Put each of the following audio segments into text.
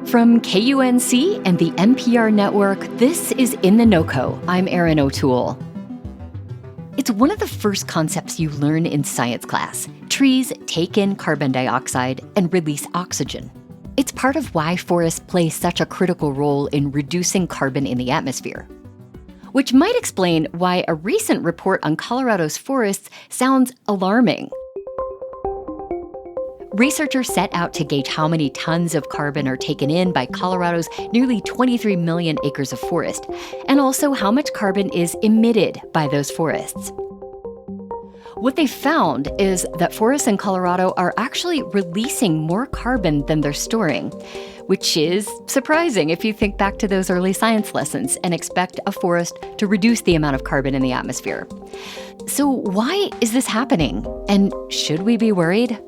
From KUNC and the NPR network, this is In The NoCo. I'm Erin O'Toole. It's one of the first concepts you learn in science class. Trees take in carbon dioxide and release oxygen. It's part of why forests play such a critical role in reducing carbon in the atmosphere. Which might explain why a recent report on Colorado's forests sounds alarming. Researchers set out to gauge how many tons of carbon are taken in by Colorado's nearly 23 million acres of forest, and also how much carbon is emitted by those forests. What they found is that forests in Colorado are actually releasing more carbon than they're storing, which is surprising if you think back to those early science lessons and expect a forest to reduce the amount of carbon in the atmosphere. So why is this happening? And should we be worried?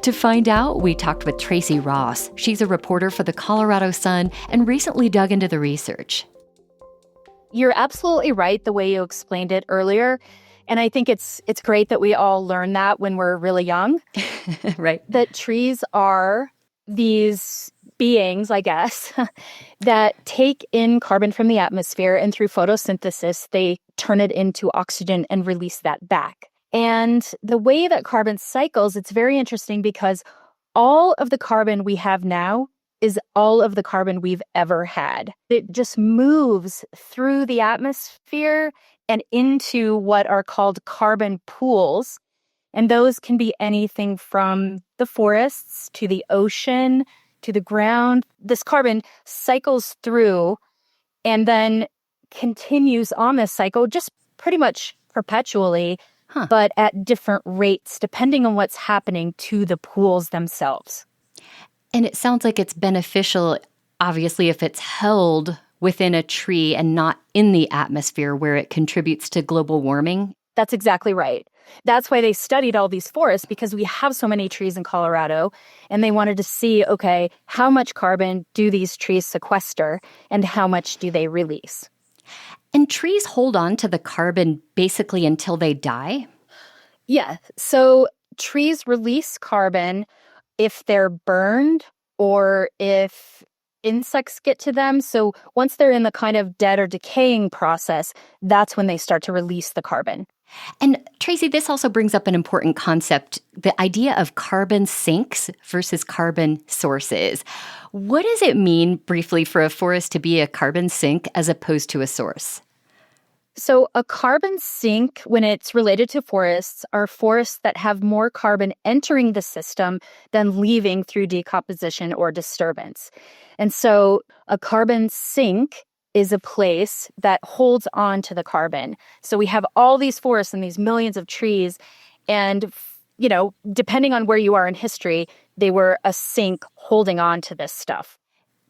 To find out, we talked with Tracy Ross. She's a reporter for the Colorado Sun and recently dug into the research. You're absolutely right the way you explained it earlier. And I think it's great that we all learn that when we're really young. Right. That trees are these beings, I guess, that take in carbon from the atmosphere, and through photosynthesis, they turn it into oxygen and release that back. And the way that carbon cycles, it's very interesting because all of the carbon we have now is all of the carbon we've ever had. It just moves through the atmosphere and into what are called carbon pools. And those can be anything from the forests to the ocean to the ground. This carbon cycles through and then continues on this cycle just pretty much perpetually. But at different rates, depending on what's happening to the pools themselves. And it sounds like it's beneficial, obviously, if it's held within a tree and not in the atmosphere where it contributes to global warming. That's exactly right. That's why they studied all these forests, because we have so many trees in Colorado, and they wanted to see, okay, how much carbon do these trees sequester and how much do they release? And trees hold on to the carbon basically until they die? Yeah. So trees release carbon if they're burned or if insects get to them. So once they're in the kind of dead or decaying process, that's when they start to release the carbon. And Tracy, this also brings up an important concept, the idea of carbon sinks versus carbon sources. What does it mean, briefly, for a forest to be a carbon sink as opposed to a source? So a carbon sink, when it's related to forests, are forests that have more carbon entering the system than leaving through decomposition or disturbance. And so a carbon sink is a place that holds on to the carbon. So we have all these forests and these millions of trees, and, you know, depending on where you are in history, they were a sink holding on to this stuff.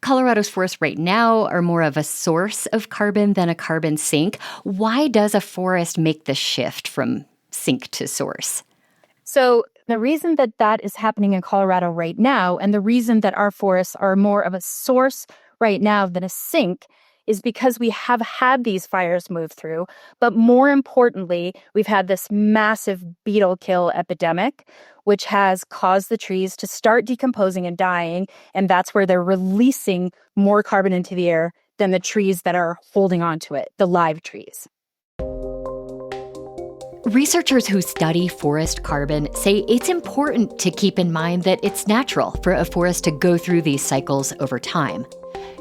Colorado's forests right now are more of a source of carbon than a carbon sink. Why does a forest make the shift from sink to source? So the reason that that is happening in Colorado right now, and the reason that our forests are more of a source right now than a sink, is because we have had these fires move through. But more importantly, we've had this massive beetle kill epidemic, which has caused the trees to start decomposing and dying. And that's where they're releasing more carbon into the air than the trees that are holding on to it, the live trees. Researchers who study forest carbon say it's important to keep in mind that it's natural for a forest to go through these cycles over time.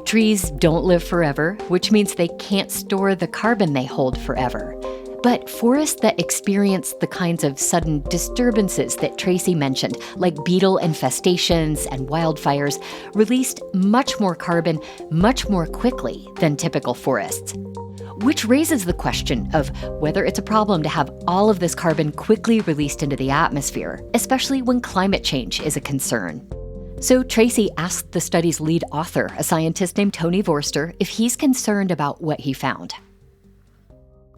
Trees don't live forever, which means they can't store the carbon they hold forever. But forests that experience the kinds of sudden disturbances that Tracy mentioned, like beetle infestations and wildfires, released much more carbon much more quickly than typical forests. Which raises the question of whether it's a problem to have all of this carbon quickly released into the atmosphere, especially when climate change is a concern. So Tracy asked the study's lead author, a scientist named Tony Vorster, if he's concerned about what he found.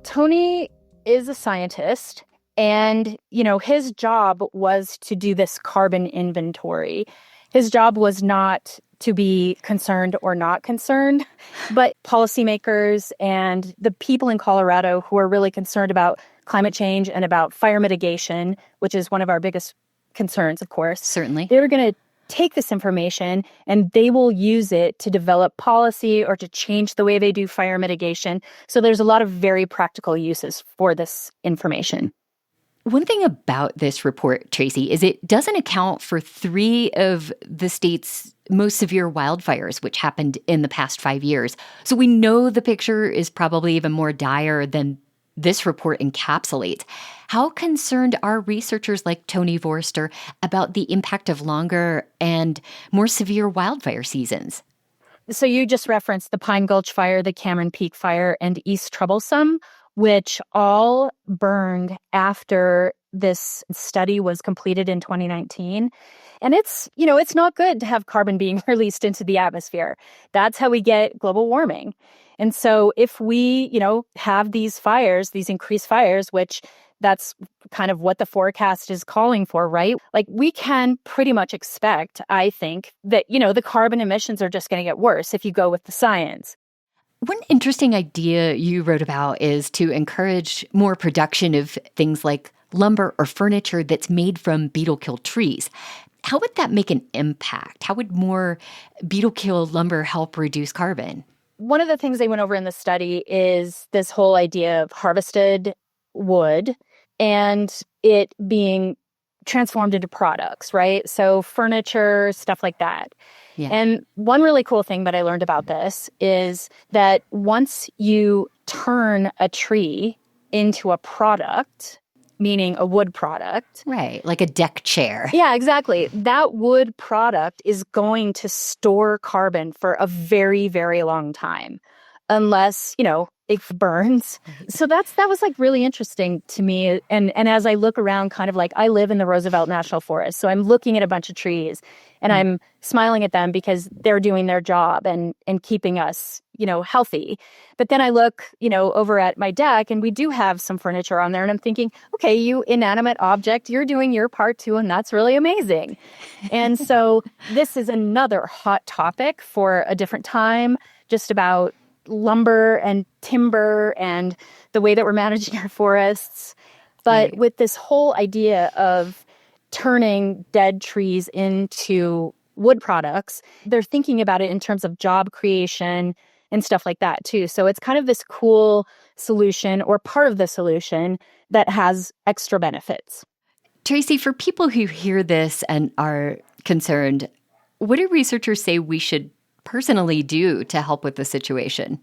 Tony is a scientist, and, you know, his job was to do this carbon inventory. His job was not to be concerned or not concerned, but policymakers and the people in Colorado who are really concerned about climate change and about fire mitigation, which is one of our biggest concerns, of course. Certainly. They're going to take this information and they will use it to develop policy or to change the way they do fire mitigation. So there's a lot of very practical uses for this information. One thing about this report, Tracy, is it doesn't account for 3 of the state's most severe wildfires, which happened in the past 5 years. So we know the picture is probably even more dire than this report encapsulates. How concerned are researchers like Tony Vorster about the impact of longer and more severe wildfire seasons? So you just referenced the Pine Gulch Fire, the Cameron Peak Fire, and East Troublesome, which all burned after this study was completed in 2019. And it's not good to have carbon being released into the atmosphere. That's how we get global warming. And so if we, have these fires, these increased fires, which that's kind of what the forecast is calling for, right? Like we can pretty much expect, I think, that, the carbon emissions are just going to get worse if you go with the science. One interesting idea you wrote about is to encourage more production of things like lumber or furniture that's made from beetle-killed trees. How would that make an impact? How would more beetle-killed lumber help reduce carbon? One of the things they went over in the study is this whole idea of harvested wood and it being transformed into products, right? So furniture, stuff like that. Yeah. And one really cool thing that I learned about this is that once you turn a tree into a product, meaning a wood product. Right, like a deck chair. Yeah, exactly. That wood product is going to store carbon for a very, very long time, unless, it burns. So that was like really interesting to me. And as I look around, kind of like I live in the Roosevelt National Forest. So I'm looking at a bunch of trees and I'm smiling at them because they're doing their job and keeping us, healthy. But then I look, over at my deck and we do have some furniture on there and I'm thinking, okay, you inanimate object, you're doing your part too. And that's really amazing. And so this is another hot topic for a different time, just about lumber and timber and the way that we're managing our forests. But right. With this whole idea of turning dead trees into wood products, they're thinking about it in terms of job creation and stuff like that too. So it's kind of this cool solution or part of the solution that has extra benefits. Tracy, for people who hear this and are concerned, what do researchers say we should personally do to help with the situation?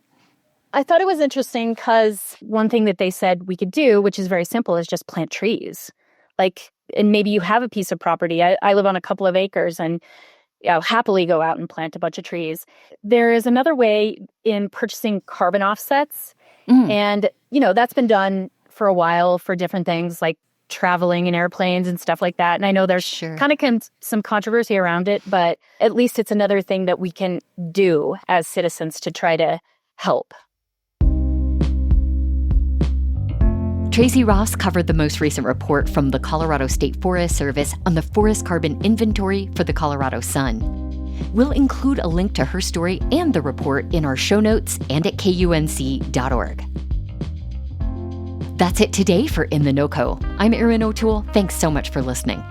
I thought it was interesting because one thing that they said we could do, which is very simple, is just plant trees. And maybe you have a piece of property. I live on a couple of acres and I'll happily go out and plant a bunch of trees. There is another way in purchasing carbon offsets. And, that's been done for a while for different things like traveling in airplanes and stuff like that. And I know there's kind of some controversy around it, but at least it's another thing that we can do as citizens to try to help. Tracy Ross covered the most recent report from the Colorado State Forest Service on the forest carbon inventory for the Colorado Sun. We'll include a link to her story and the report in our show notes and at KUNC.org. That's it today for In The NoCo. I'm Erin O'Toole. Thanks so much for listening.